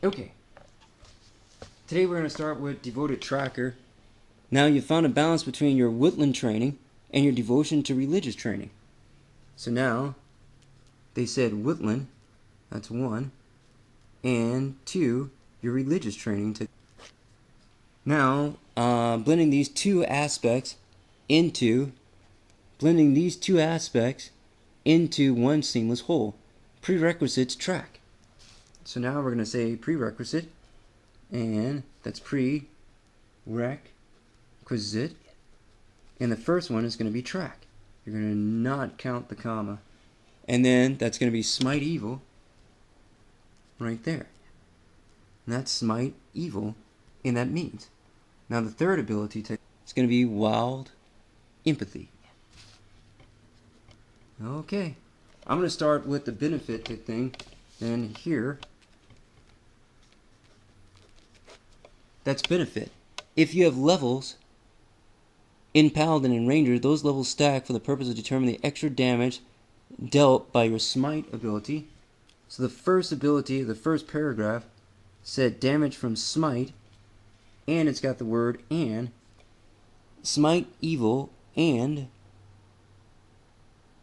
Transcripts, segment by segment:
Okay, today we're going to start with devoted tracker. Now you've found a balance between your woodland training and your devotion to religious training. So now they said woodland, that's 1, and 2, your religious training. Now blending these two aspects into one seamless whole. Prerequisites track. So now we're going to say prerequisite, and that's prerequisite, and the first one is going to be track. You're going to not count the comma, and then that's going to be smite evil right there, and that's smite evil in that means. Now the third ability is going to be wild empathy. Okay, I'm going to start with the benefit thing, then here, that's benefit. If you have levels in Paladin and Ranger, those levels stack for the purpose of determining the extra damage dealt by your smite ability. So the first ability, the first paragraph, said damage from smite, and it's got the word and, smite evil, and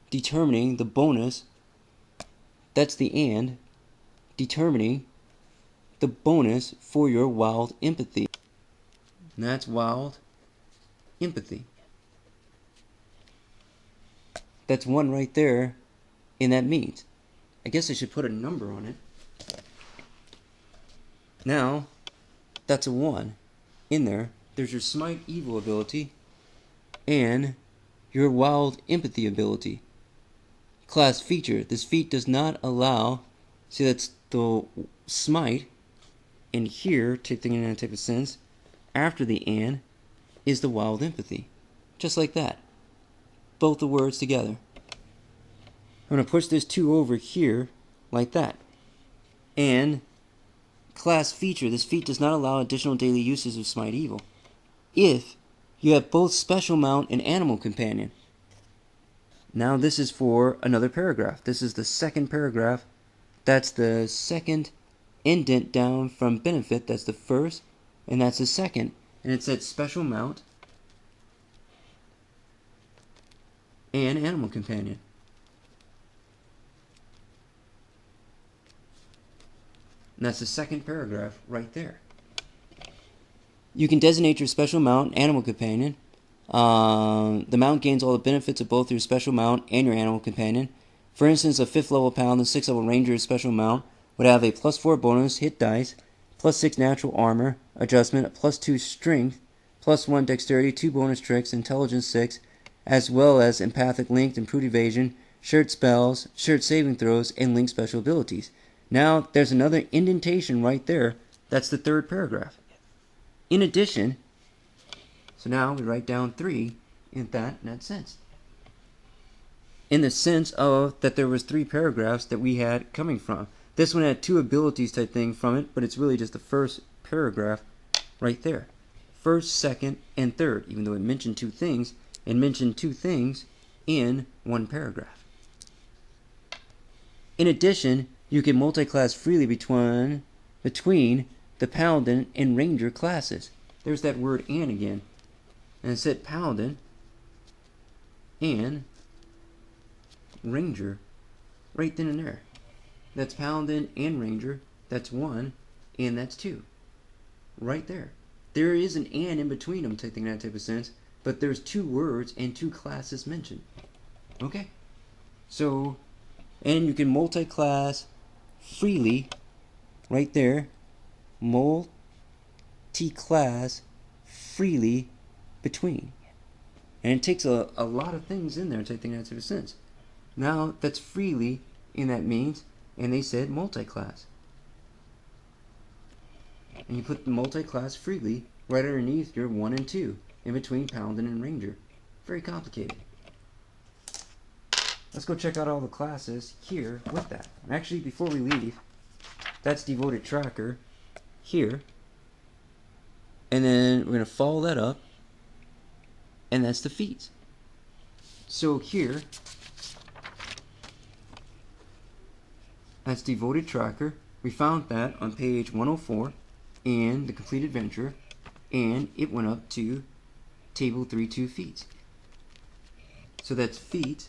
determining the bonus, that's the and, determining the bonus for your wild empathy. And that's wild empathy. That's 1 right there in that means. I guess I should put a number on it. Now, that's a 1 in there. There's your smite evil ability and your wild empathy ability. Class feature. This feat does not allow, see that's the smite, and here, taking in that type of sense, after the and, is the wild empathy. Just like that. Both the words together. I'm going to push this 2 over here, like that. And class feature. This feat does not allow additional daily uses of smite evil. If you have both special mount and animal companion. Now this is for another paragraph. This is the second paragraph. That's the second indent down from benefit. That's the first, and that's the second. And it said special mount and animal companion. And that's the second paragraph right there. You can designate your special mount and animal companion. The mount gains all the benefits of both your special mount and your animal companion. For instance, a 5th level Paladin, 6th level Ranger special mount would have a +4 bonus hit dice, +6 natural armor adjustment, a +2 strength, +1 dexterity, 2 bonus tricks, intelligence 6, as well as empathic link, improved evasion, shared spells, shared saving throws, and link special abilities. Now there's another indentation right there. That's the third paragraph. In addition, so now we write down 3 in that sense. In the sense of that there was 3 paragraphs that we had coming from. This one had 2 abilities type thing from it, but it's really just the first paragraph right there. First, second, and third. Even though it mentioned 2 things, it mentioned 2 things in 1 paragraph. In addition, you can multi-class freely between the Paladin and Ranger classes. There's that word and again. And it said Paladin and Ranger right then and there. That's Paladin and Ranger. That's 1 and that's 2. Right there. There is an and in between them, taking that type of sense, but there's 2 words and 2 classes mentioned. Okay? So, and you can multi-class freely right there. Multi-class freely between. And it takes a lot of things in there, taking that type of sense. Now, that's freely in that means, and they said multi-class. And you put the multi-class freely right underneath your 1 and 2, in between Paladin and Ranger. Very complicated. Let's go check out all the classes here with that. Actually, before we leave, that's devoted tracker here. And then we're going to follow that up, and that's the feats. So here, that's devoted tracker, We found that on page 104 in the complete adventure, and it went up to table 32 feet. So that's feet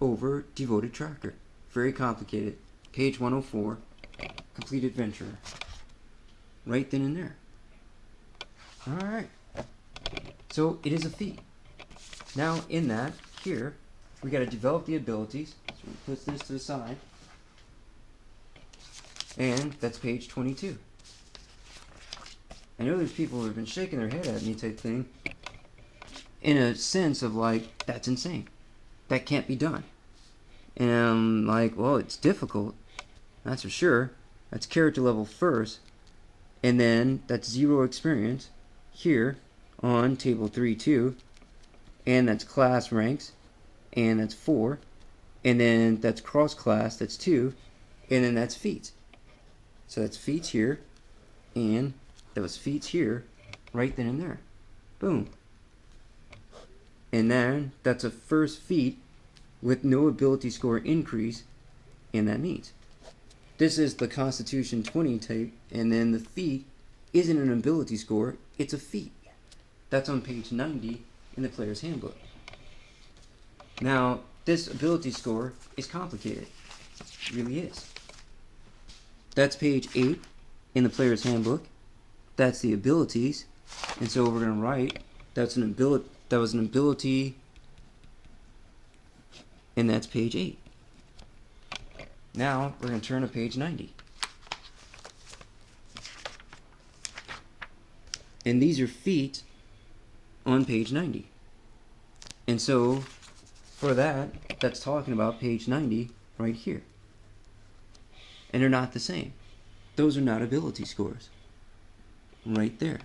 over devoted tracker. Very complicated. Page 104, complete adventure. Right then and there. Alright. So it is a feat. Now in that, here, we got to develop the abilities. So we put this to the side. And that's page 22. I know there's people who have been shaking their head at me type thing, in a sense of like, that's insane. That can't be done. And I'm like, well, it's difficult. That's for sure. That's character level first. And then that's 0 experience here on table 3-2. And that's class ranks. And that's 4. And then that's cross class. That's 2. And then that's feats. So that's feats here. And that was feats here. Right then and there. Boom. And then that's a first feat with no ability score increase, and that neat. This is the Constitution 20 type, and then the feat isn't an ability score, it's a feat. That's on page 90 in the player's handbook. Now, this ability score is complicated. It really is. That's page 8 in the player's handbook. That's the abilities, and so we're going to write that was an ability, and that's page 8. Now we're going to turn to page 90. And these are feet on page 90. And so for that, that's talking about page 90 right here. And they're not the same. Those are not ability scores. Right there.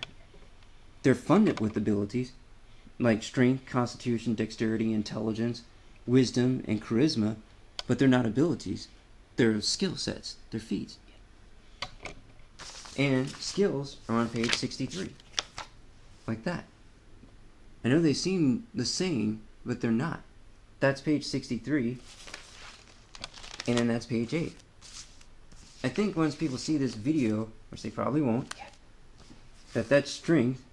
They're funded with abilities like strength, constitution, dexterity, intelligence, wisdom, and charisma, but they're not abilities. They're skill sets. They're feats. And skills are on page 63. Like that. I know they seem the same, but they're not. That's page 63, and then that's page 8. I think once people see this video, which they probably won't, that's strength,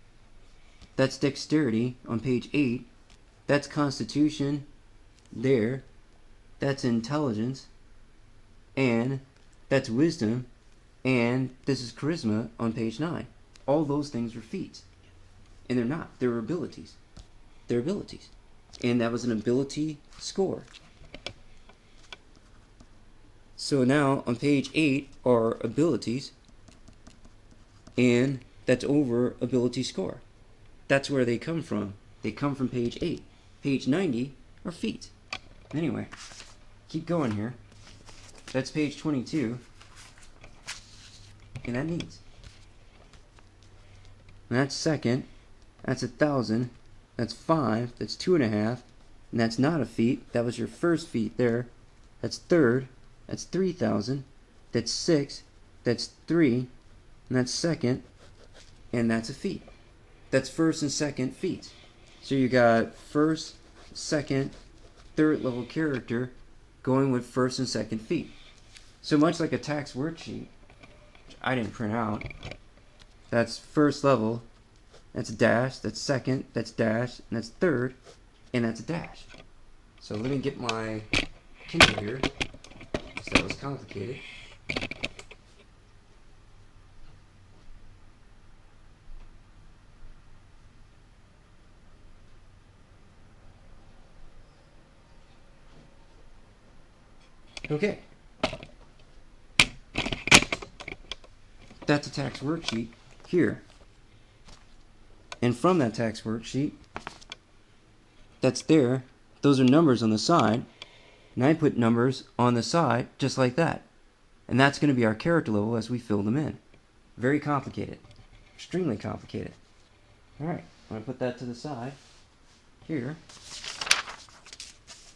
that's dexterity on page 8, that's constitution there, that's intelligence, and that's wisdom, and this is charisma on page 9. All those things are feats. And they're not. They're abilities. They're abilities. And that was an ability score. So now on page 8 are abilities, and that's over ability score. That's where they come from. They come from page 8. Page 90 are feet. Anyway, keep going here. That's page 22. And that needs. And that's second. That's 1,000. That's 5. That's 2.5. And that's not a feat. That was your first feat there. That's third. That's 3,000. That's 6. That's 3. And that's second. And that's a feat. That's first and second feats. So you got first, second, third level character going with first and second feat. So much like a tax worksheet, which I didn't print out, that's first level, that's dash, that's second, that's dash, and that's third, and that's a dash. So let me get my Kindle here, because that was complicated. Okay. That's a tax worksheet here. And from that tax worksheet, that's there. Those are numbers on the side. And I put numbers on the side just like that. And that's going to be our character level as we fill them in. Very complicated. Extremely complicated. Alright, I'm going to put that to the side here.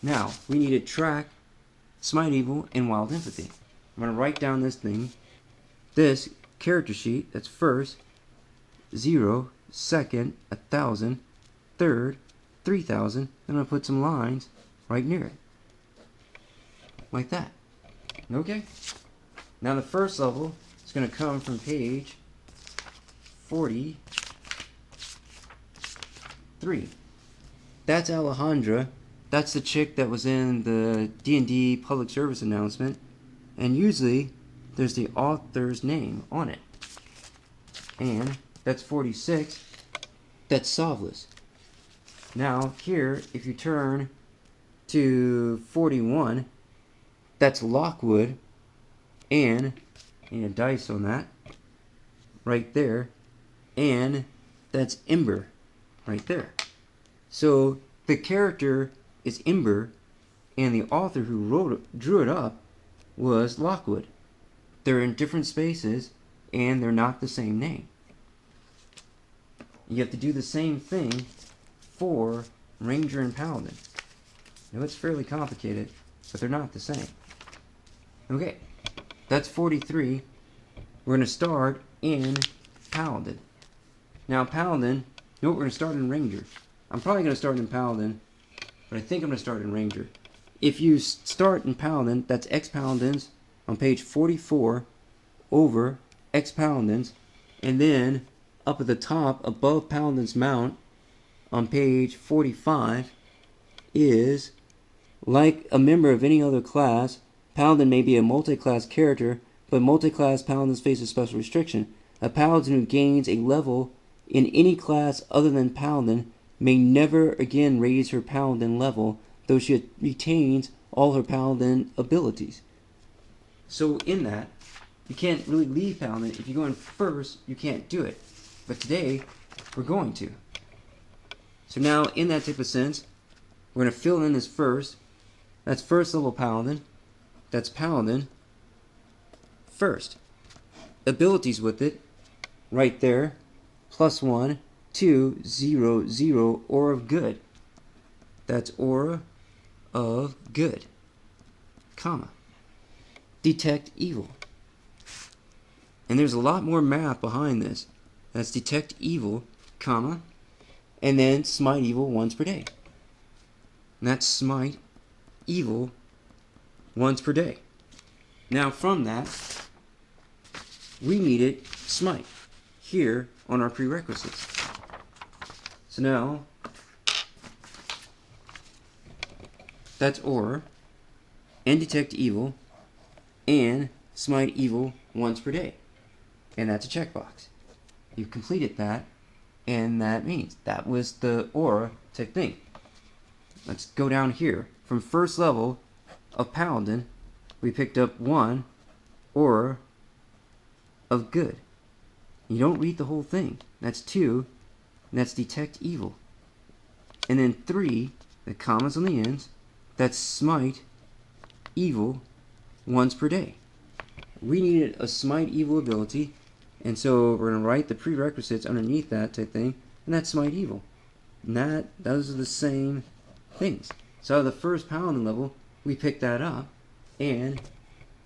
Now, we need to track Smite Evil and Wild Empathy. I'm going to write down this thing. This character sheet, that's first, 0, second, 1,000, third, 3,000. Then I'm going to put some lines right near it. Like that. Okay? Now the first level is going to come from page 43. That's Alejandra. That's the chick that was in the D&D public service announcement. And usually there's the author's name on it. And that's 46. That's Sovlis. Now here, if you turn to 41, that's Lockwood. And I need a dice on that. Right there. And that's Ember. Right there. So the character is Ember, and the author who drew it up was Lockwood. They're in different spaces, and they're not the same name. You have to do the same thing for Ranger and Paladin. Now it's fairly complicated, but they're not the same. Okay, that's 43. We're going to start in Paladin. Now Paladin, no, we're going to start in Ranger. I'm probably going to start in Paladin, but I think I'm going to start in Ranger. If you start in Paladin, that's Ex-Paladins on page 44 over Ex-Paladins, and then up at the top above Paladin's Mount on page 45 is, like a member of any other class, Paladin may be a multi-class character, but multi-class Paladins face a special restriction. A Paladin who gains a level in any class other than Paladin may never again raise her Paladin level, though she retains all her Paladin abilities. So in that, you can't really leave Paladin. If you go in first, you can't do it. But today, we're going to. So now, in that type of sense, we're going to fill in this first. That's first level Paladin. That's Paladin first. Abilities with it, right there, +1, 2, 0, 0, Aura of Good. That's Aura of Good, comma. Detect Evil. And there's a lot more math behind this. That's Detect Evil, comma, and then Smite Evil once per day. And that's Smite Evil once per day. Now from that, we needed Smite here on our prerequisites. So now, that's Aura, and Detect Evil, and Smite Evil once per day. And that's a checkbox. You've completed that, and that means that was the Aura type thing. Let's go down here. From first level of Paladin, we picked up 1 Aura of Good. You don't read the whole thing. That's 2, and that's Detect Evil. And then 3, the commas on the ends, that's Smite Evil once per day. We needed a Smite Evil ability, and so we're going to write the prerequisites underneath that type thing, and that's Smite Evil. And those are the same things. So out of the first Paladin level, we pick that up, and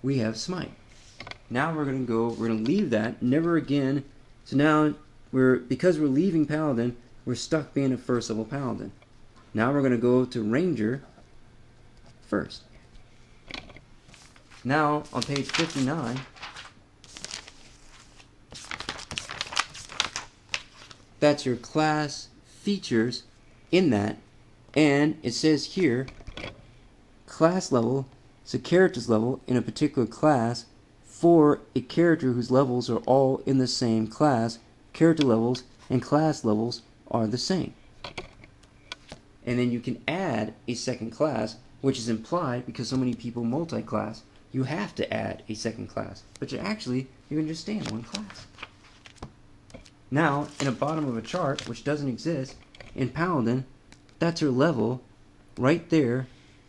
we have Smite. Now we're going to leave that, never again. So now, because we're leaving Paladin, we're stuck being a first level Paladin. Now we're going to go to Ranger first. Now, on page 59, that's your class features in that, and it says here, class level is a character's level in a particular class for a character whose levels are all in the same class. Character levels and class levels are the same. And then you can add a second class, which is implied because so many people multi-class. You have to add a second class, but you can just stay in one class. Now, in the bottom of a chart, which doesn't exist, in Paladin, that's her level right there,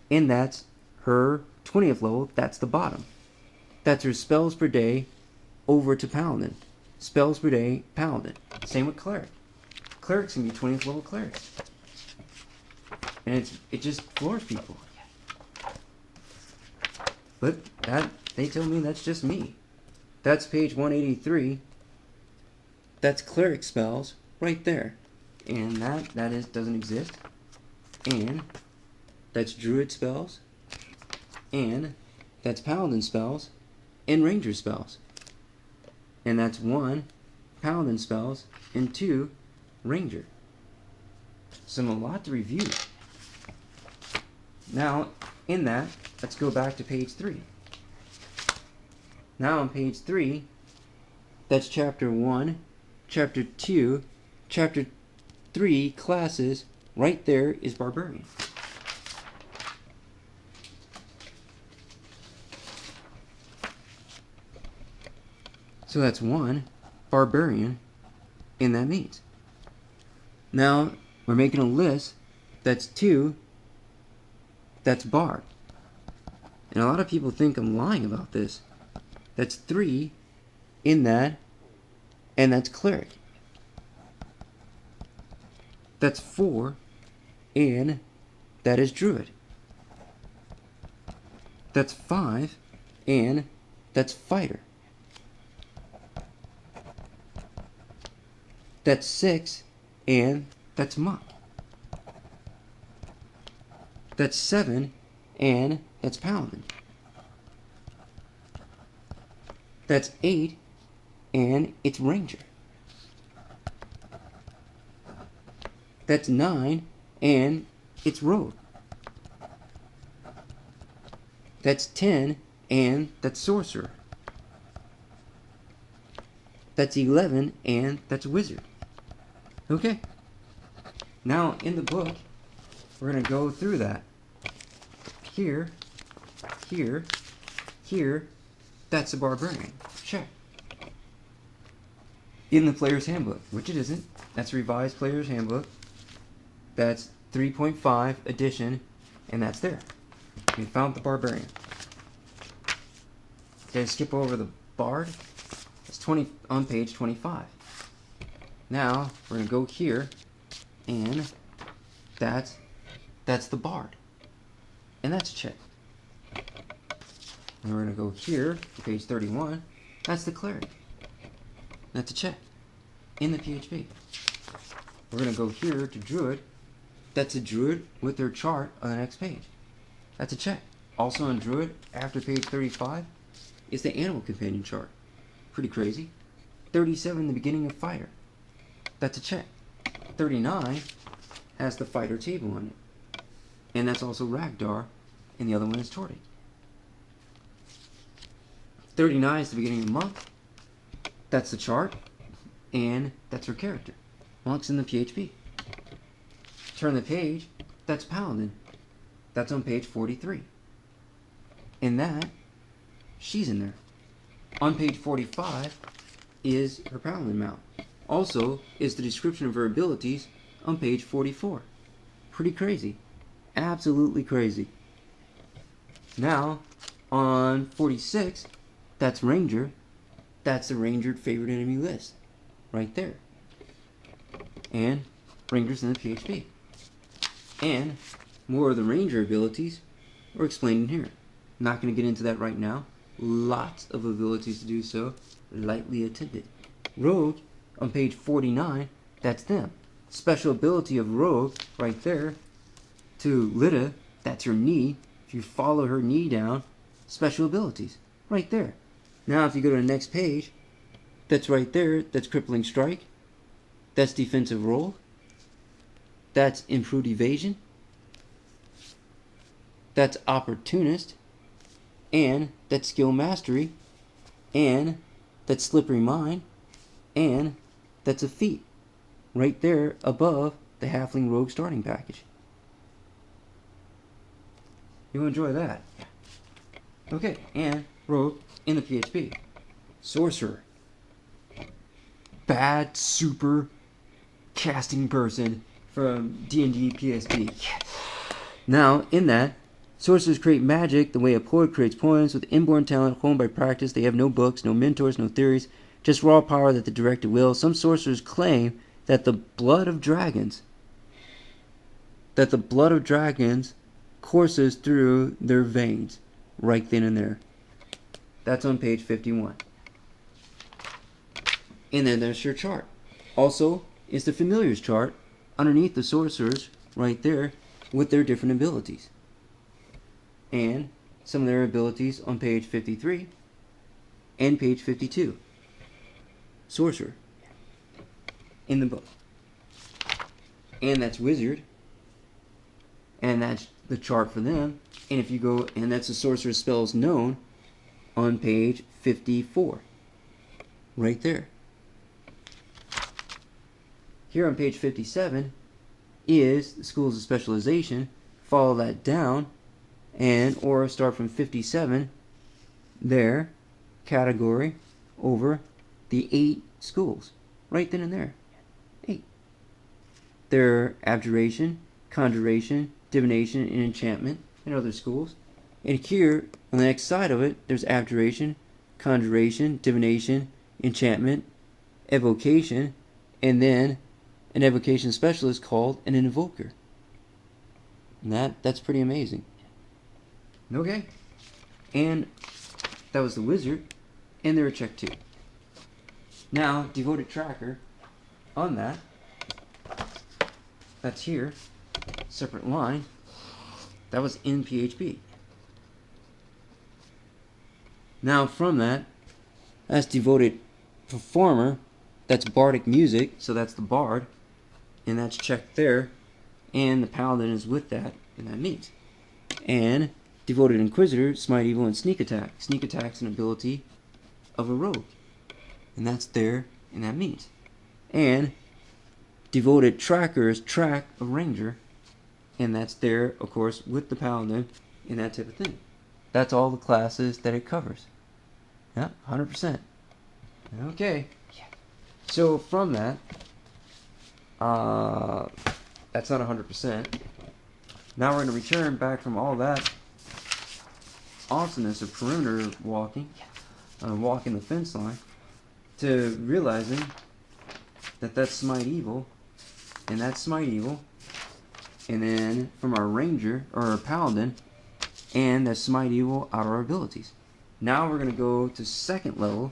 and that's her 20th level, that's the bottom. That's her spells per day over to Paladin. Spells per day, Paladin. Same with Cleric. Clerics can be 20th level clerics. And it just floors people. But they tell me that's just me. That's page 183. That's cleric spells right there. And that doesn't exist. And that's druid spells. And that's paladin spells. and ranger spells. And that's 1 paladin spells and 2 ranger. So a lot to review. Now, in that, let's go back to page 3. Now on page 3, that's chapter 1, chapter 2, chapter 3 classes. Right there is Barbarian. So that's 1 Barbarian in that means. Now we're making a list. That's 2. That's Bard. And a lot of people think I'm lying about this. That's 3 in that, and that's Cleric. That's 4, and that is Druid. That's 5, and that's Fighter. That's 6, and that's Monk. That's 7, and that's Paladin. That's 8, and it's Ranger. That's 9, and it's Rogue. That's 10, and that's Sorcerer. That's 11, and that's Wizard. Okay. Now, in the book, we're going to go through that. Here, here, here, that's the Barbarian. Check. In the Player's Handbook, which it isn't. That's a revised Player's Handbook. That's 3.5 edition, and that's there. We found the Barbarian. Okay, skip over the Bard. It's 20 on page 25. Now we're gonna go here, and that's the Bard, and that's a check. And we're gonna go here to page 31. That's the Cleric. That's a check in the PHP. We're gonna go here to Druid. That's a Druid with their chart on the next page. That's a check. Also on Druid, after page 35, is the Animal Companion chart. Pretty crazy. 37, the beginning of Fighter. That's a check. 39 has the Fighter table on it. And that's also Ragdar, and the other one is Torty. 39 is the beginning of Monk. That's the chart, and that's her character. Monk's in the PHP. Turn the page, that's Paladin. That's on page 43. In that, she's in there. On page 45 is her Paladin mount. Also is the description of her abilities on page 44. Pretty crazy. Absolutely crazy. Now, on 46, that's Ranger. That's the Ranger favorite enemy list. Right there. And Ranger's in the PHP. And more of the Ranger abilities are explained in here. I'm not going to get into that right now. Lots of abilities to do so. Lightly attended. Rogue, on page 49, that's them. Special ability of Rogue, right there. To Lita, that's her knee. If you follow her knee down, special abilities. Right there. Now if you go to the next page, that's right there. That's Crippling Strike. That's Defensive Roll. That's Improved Evasion. That's Opportunist. And that's Skill Mastery. And that's Slippery Mind. And that's a feat. Right there above the Halfling Rogue starting package. You'll enjoy that. Okay, and Rogue in the PHP. Sorcerer. Bad super casting person from D&D PSP. Now, in that, sorcerers create magic the way a poet creates poems with inborn talent honed by practice. They have no books, no mentors, no theories, just raw power that they direct at will. Some sorcerers claim that the blood of dragons courses through their veins right then and there. That's on page 51. And then there's your chart. Also is the familiars chart underneath the sorcerers right there with their different abilities. And some of their abilities on page 53. and page 52. Sorcerer in the book. And that's wizard. And that's the chart for them. And if you go, and that's the sorcerer's spells known on page 54. Right there. Here on page 57 is the schools of specialization. Follow that down, and or start from 57 there, category over the 8 schools. Right then and there. 8. They're abjuration, conjuration, divination, and enchantment, and other schools. And here, on the next side of it, there's abjuration, conjuration, divination, enchantment, evocation, and then an evocation specialist called an invoker. And that's pretty amazing. Okay. And that was the wizard, and they're a check 2. Now, devoted tracker on that. That's here. Separate line. That was in PHP. Now from that's devoted performer. That's bardic music, so that's the bard, and that's checked there, and the paladin is with that, and that means. And devoted inquisitor, smite evil, and sneak attack. Sneak attack's an ability of a rogue, and that's there, and that means. And devoted tracker is track a ranger, and that's there, of course, with the paladin, and that type of thing. That's all the classes that it covers. Yeah, 100%. Okay. So from that, that's not 100%. Now we're going to return back from all that awesomeness of perimeter walking, walking the fence line, to realizing that that's smite evil, and that's smite evil, and then from our ranger, or our paladin, and that's smite evil out of our abilities. Now we're going to go to second level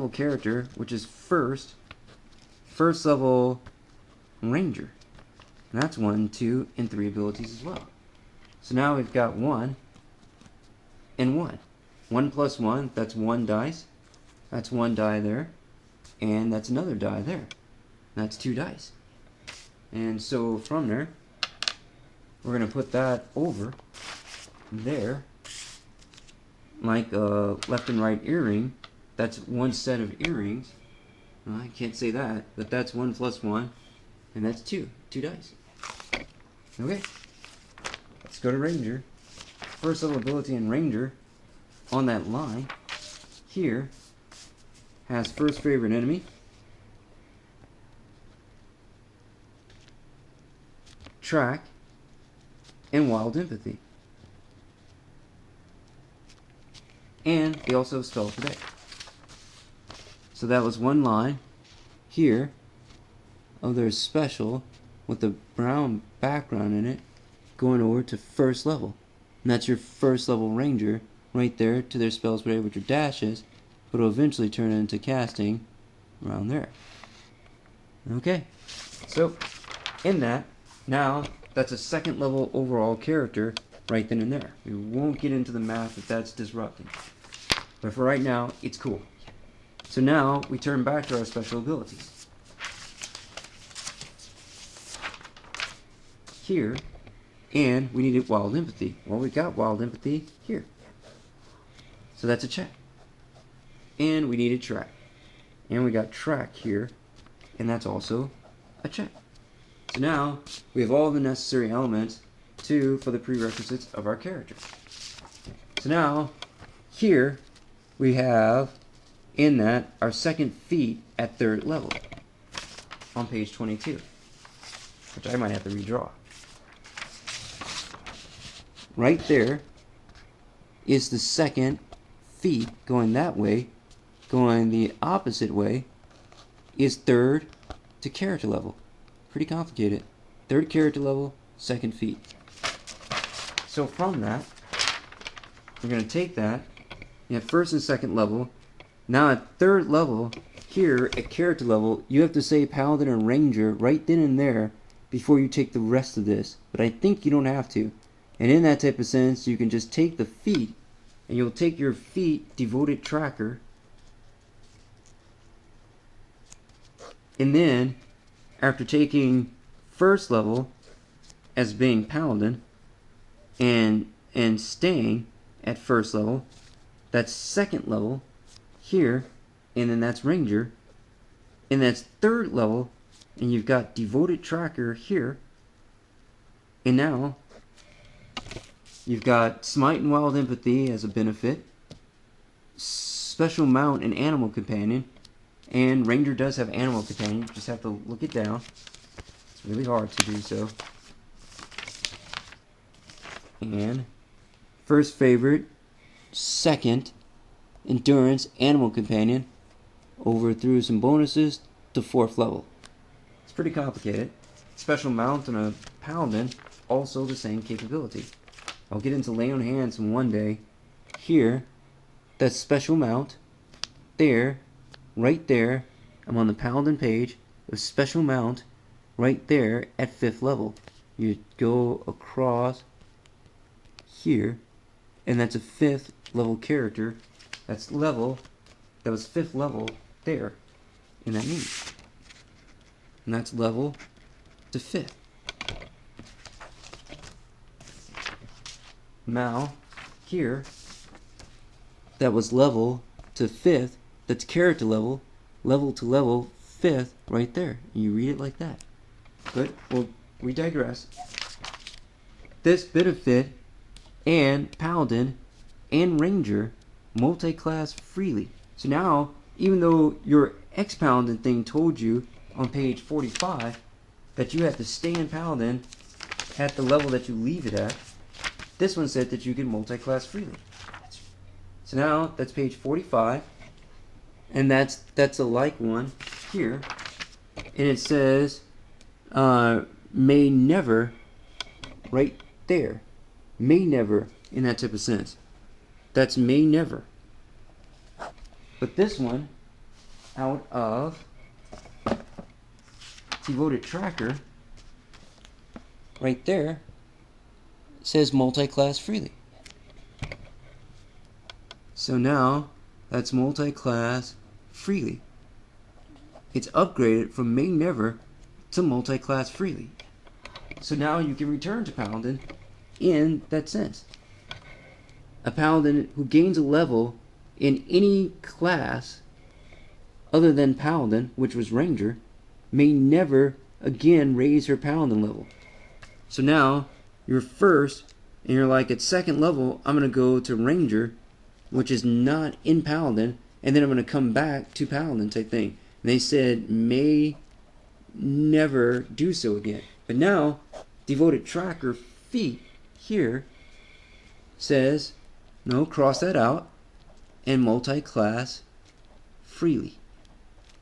character, which is first level ranger. And that's 1, 2, and 3 abilities as well. So now we've got 1 and 1. 1 plus 1, that's 1 dice. That's 1 die there. And that's another die there. That's 2 dice. And so from there, we're going to put that over there, like a left and right earring. That's 1 set of earrings. Well, I can't say that, but that's 1 plus 1, and that's 2 dice. Okay, let's go to ranger. First level ability in ranger on that line here has first favorite enemy, track, and wild empathy. And they also have spell today. So that was 1 line here of their special with the brown background in it going over to first level. And that's your first level ranger right there to their spells today, which are dashes, but will eventually turn into casting around there. Okay, so in that, now that's a second level overall character right then and there. We won't get into the math if that's disrupting. But for right now, it's cool. So now we turn back to our special abilities. Here, and we needed wild empathy. Well, we got wild empathy here. So that's a check. And we needed track. And we got track here, and that's also a check. So now we have all the necessary elements for the prerequisites of our character. So now here we have in that our second feat at 3rd level on page 22, which I might have to redraw. Right there is the second feat going that way. Going the opposite way is 3rd to character level. Pretty complicated. 3rd character level, 2nd feat. So from that, we're going to take that. You have 1st and 2nd level. Now at 3rd level, here at character level, you have to say Paladin and Ranger right then and there before you take the rest of this. But I think you don't have to. And in that type of sense, you can just take the feat and you'll take your feat devoted tracker, and then after taking first level as being paladin and staying at first level, that's second level here, and then that's ranger, and that's third level, and you've got devoted tracker here, and now you've got smite and wild empathy as a benefit, special mount and animal companion, and ranger does have animal companion. You just have to look it down. It's really hard to do so. And first favorite, second endurance, animal companion, over through some bonuses to fourth level. It's pretty complicated. Special mount and a paladin, also the same capability. I'll get into lay on hands in one day. Here, that's special mount. There, right there, I'm on the paladin page of special mount, right there at 5th level. You go across here, and that's a 5th level character. That's level, that was 5th level there, and that means. And that's level to 5th. Now, here, that was level to 5th, that's character level, level to level 5th, right there. You read it like that. But, well, we digress. This benefit and paladin and ranger multi-class freely. So now, even though your ex-paladin thing told you on page 45 that you have to stay in paladin at the level that you leave it at, this one said that you can multi-class freely. So now that's page 45, and that's a like one here, and it says may never, right there, may never, in that type of sense. That's may never. But this one, out of devoted tracker, right there, says multi-class freely. So now that's multi-class freely. It's upgraded from may never to multi-class freely. So now you can return to paladin in that sense. A paladin who gains a level in any class other than paladin, which was ranger, may never again raise her paladin level. So now you're first, and you're like, at second level, I'm going to go to ranger, which is not in paladin, and then I'm going to come back to paladin type thing. And they said may never do so again. But now, devoted tracker feat here says, no, cross that out, and multi-class freely.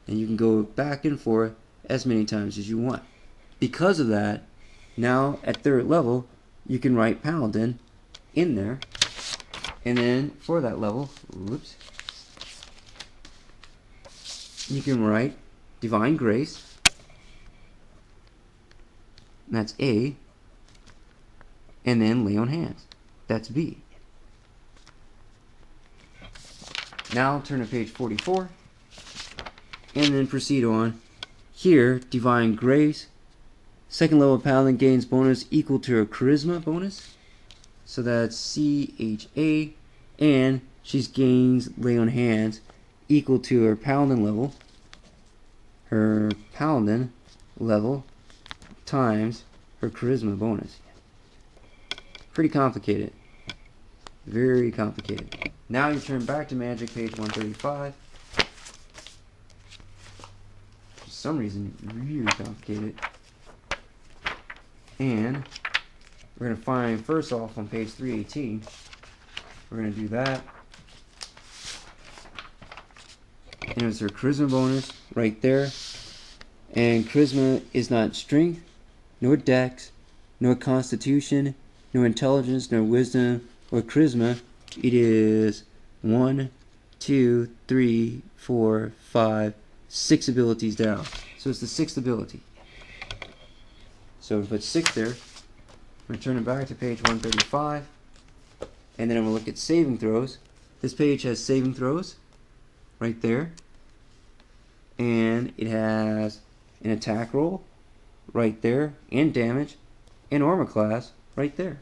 And you can go back and forth as many times as you want. Because of that, now at third level, you can write paladin in there, and then for that level, whoops, you can write divine grace, that's A, and then lay on hands, that's B. Now turn to page 44, and then proceed on. Here, divine grace, second level paladin gains bonus equal to her charisma bonus, so that's CHA, and she gains lay on hands equal to her paladin level times her charisma bonus. Pretty complicated. Very complicated. Now you turn back to Magic, page 135. For some reason, really complicated. And we're going to find, first off, on page 318, we're going to do that. And it's her charisma bonus right there. And charisma is not strength, nor dex, nor constitution, nor intelligence, nor wisdom, or charisma. It is 1, 2, 3, 4, 5, 6 abilities down. So it's the 6th ability. So we put 6 there. I'm going to turn it back to page 135. And then I'm going to look at saving throws. This page has saving throws right there. And it has an attack roll right there, and damage, and armor class right there.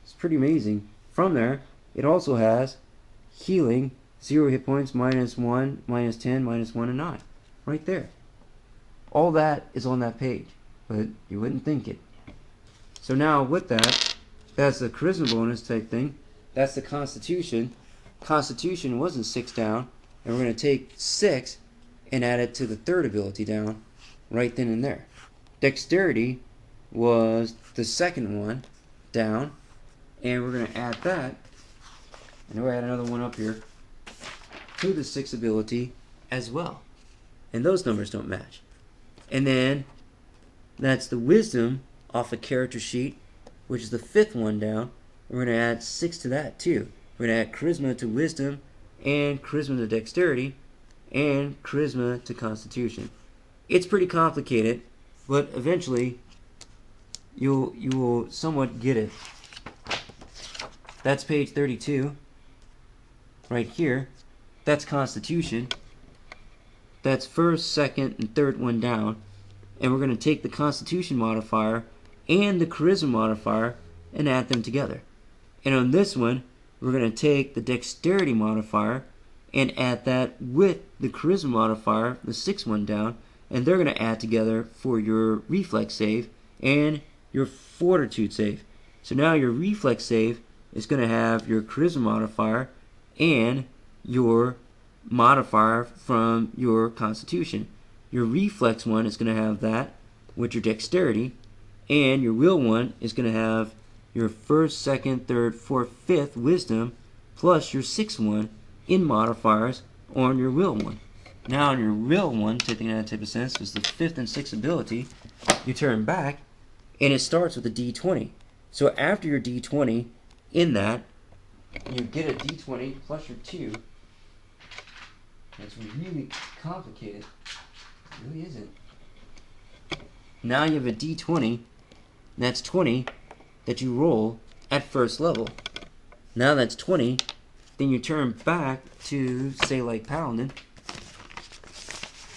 It's pretty amazing. From there, it also has healing, 0 hit points, -1, -10, -1, and 9. Right there. All that is on that page, but you wouldn't think it. So now with that, that's the charisma bonus type thing. That's the constitution. Constitution wasn't 6 down, and we're going to take 6 and add it to the third ability down right then and there. Dexterity was the second one down, and we're going to add that, and we'll add another one up here to the 6th ability as well. And those numbers don't match. And then that's the wisdom off a character sheet, which is the 5th one down. We're going to add 6 to that too. We're going to add charisma to wisdom, and charisma to dexterity, and charisma to constitution. It's pretty complicated, but eventually you will somewhat get it. That's page 32 right here. That's constitution. That's first, second, and third one down. And we're going to take the constitution modifier and the charisma modifier and add them together. And on this one, we're going to take the dexterity modifier and add that with the charisma modifier, the 6th one down, and they're going to add together for your reflex save and your fortitude save. So now your reflex save is going to have your charisma modifier and your modifier from your constitution. Your reflex one is going to have that with your dexterity, and your will one is going to have your 1st, 2nd, 3rd, 4th, 5th wisdom plus your 6th one in modifiers on your will one. Now on your will one, taking that type of sense, is the 5th and 6th ability. You turn back, and it starts with a D20. So after your D20, in that, you get a D20 plus your 2. It's really complicated. It really isn't. Now you have a D20, and that's 20 that you roll at first level. Now that's 20, then you turn back to, say, like Paladin,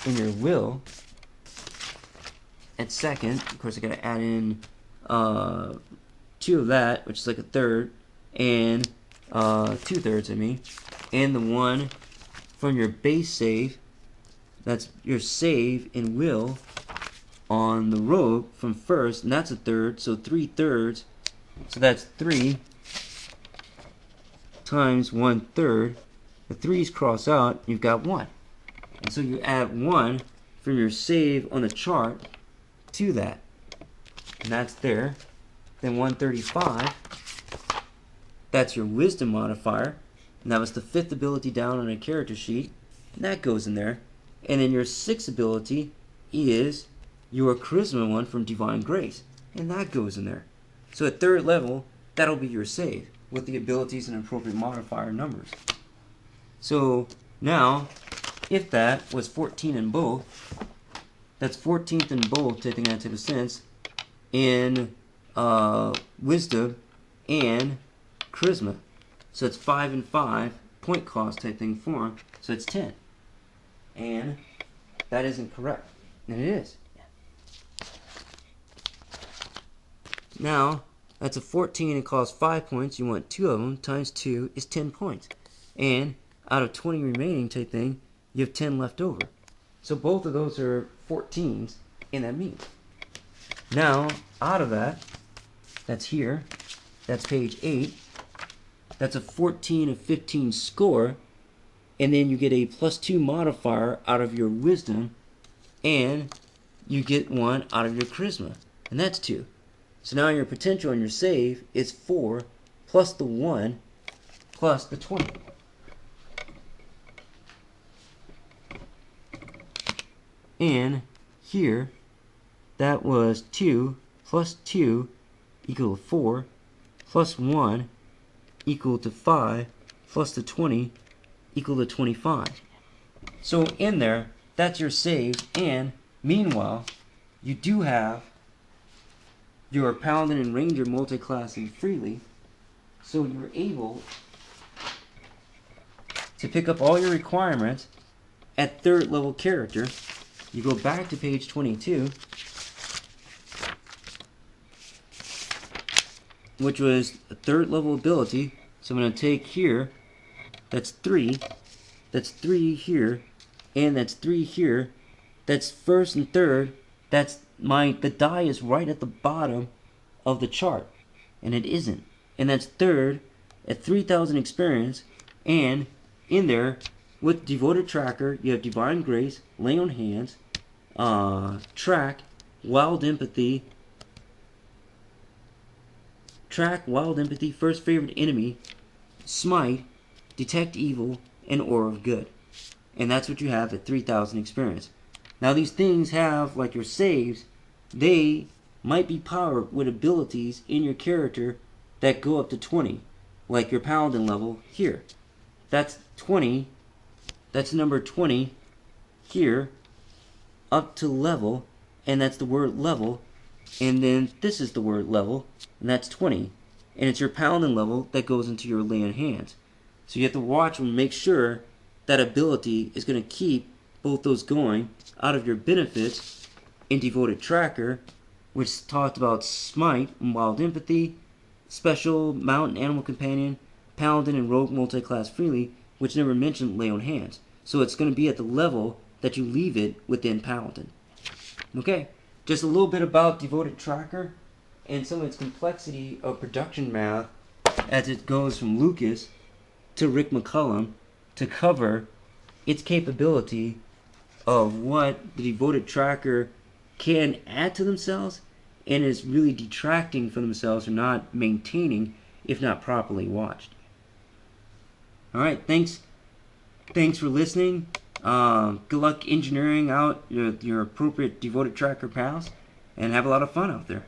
in your will at 2nd. Of course, I gotta add in 2 of that, which is like a 1/3, and 2/3, I mean, and the 1 from your base save. That's your save in will on the rogue from 1st, and that's a 1/3, so 3/3. So that's 3 times 1/3. The 3's cross out, you've got 1. And so you add 1 from your save on the chart to that. And that's there. Then 135, that's your wisdom modifier. And that was the 5th ability down on a character sheet. And that goes in there. And then your 6th ability is your charisma one from Divine Grace. And that goes in there. So at 3rd level, that'll be your save with the abilities and appropriate modifier numbers. So now, if that was 14 in both, that's 14th in both, taking that type of sense, in wisdom and charisma. So it's 5 and 5 point cost type thing form. So it's 10. And that isn't correct. And it is. Now, that's a 14, it costs 5 points. You want 2 of them, times 2 is 10 points. And out of 20 remaining type thing, you have 10 left over. So both of those are 14s in that means. Now, out of that, that's here, that's page 8, that's a 14 of 15 score, and then you get a +2 modifier out of your wisdom, and you get 1 out of your charisma, and that's 2. So now your potential on your save is 4 plus the 1 plus the 20. And here, that was 2 plus 2 equal to 4 plus 1 equal to 5 plus the 20 equal to 25. So in there, that's your save, and meanwhile, you do have your Paladin and Ranger multi-classing freely, So you're able to pick up all your requirements at 3rd level character. You go back to page 22, which was a 3rd level ability. So I'm going to take here, that's 3 here, and that's 3 here, that's 1st and 3rd, the die is right at the bottom of the chart, and it isn't, and that's 3rd at 3,000 experience, and in there, with Devoted Tracker, you have Divine Grace, Lay on Hands, Track, Wild Empathy, First Favorite Enemy, Smite, Detect Evil, and Aura of Good. And that's what you have at 3,000 experience. Now these things have, like your saves, they might be powered with abilities in your character that go up to 20. Like your Paladin level here. That's 20, that's number 20 here, up to level, and that's the word level, and then this is the word level, and that's 20. And it's your Paladin level that goes into your Lay on Hands. So you have to watch and make sure that ability is going to keep both those going out of your benefits in Devoted Tracker, which talked about Smite and Wild Empathy, Special, Mount and Animal Companion, Paladin and Rogue multi-class freely, which never mentioned Lay on Hands. So it's going to be at the level that you leave it within Paladin. Okay, just a little bit about Devoted Tracker and some of its complexity of production math as it goes from Lucas to Rick McCullum to cover its capability of what the Devoted Tracker can add to themselves and is really detracting from themselves or not maintaining if not properly watched. Alright, thanks for listening. Good luck engineering out your appropriate Devoted Tracker pals, and have a lot of fun out there.